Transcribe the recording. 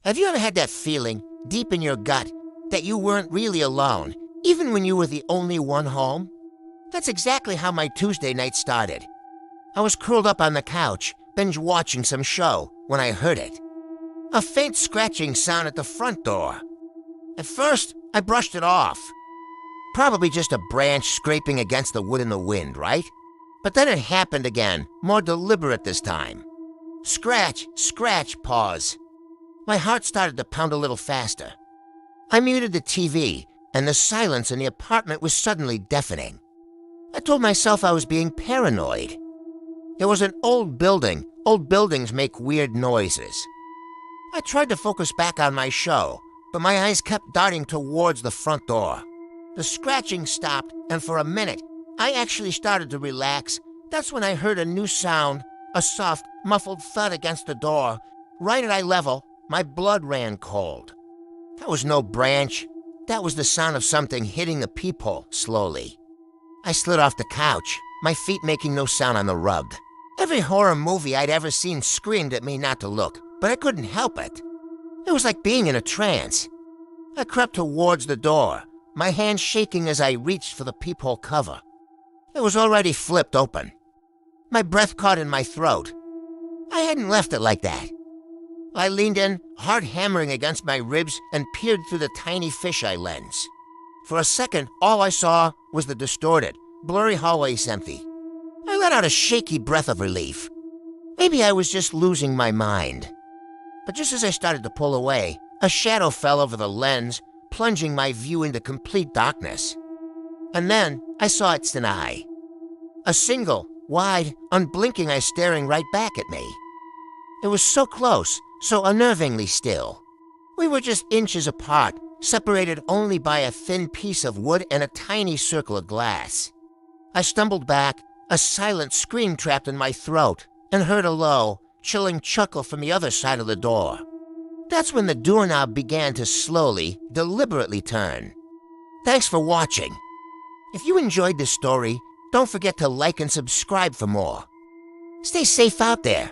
Have you ever had that feeling, deep in your gut, that you weren't really alone, even when you were the only one home? That's exactly how my Tuesday night started. I was curled up on the couch, binge-watching some show, when I heard it. A faint scratching sound at the front door. At first, I brushed it off. Probably just a branch scraping against the wood in the wind, right? But then it happened again, more deliberate this time. Scratch, scratch, pause. My heart started to pound a little faster. I muted the TV, and the silence in the apartment was suddenly deafening. I told myself I was being paranoid. It was an old building. Old buildings make weird noises. I tried to focus back on my show, but my eyes kept darting towards the front door. The scratching stopped, and for a minute, I actually started to relax. That's when I heard a new sound, a soft, muffled thud against the door. Right at eye level, my blood ran cold. That was no branch. That was the sound of something hitting the peephole slowly. I slid off the couch, my feet making no sound on the rug. Every horror movie I'd ever seen screamed at me not to look, but I couldn't help it. It was like being in a trance. I crept towards the door, my hand shaking as I reached for the peephole cover. It was already flipped open. My breath caught in my throat. I hadn't left it like that. I leaned in, heart hammering against my ribs, and peered through the tiny fisheye lens. For a second, all I saw was the distorted, blurry hallways empty. I let out a shaky breath of relief. Maybe I was just losing my mind. But just as I started to pull away, a shadow fell over the lens, plunging my view into complete darkness. And then I saw its an eye. A single, wide, unblinking eye staring right back at me. It was so close, so unnervingly still. We were just inches apart, separated only by a thin piece of wood and a tiny circle of glass. I stumbled back, a silent scream trapped in my throat, and heard a low, chilling chuckle from the other side of the door. That's when the doorknob began to slowly, deliberately turn. Thanks for watching. If you enjoyed this story, don't forget to like and subscribe for more. Stay safe out there.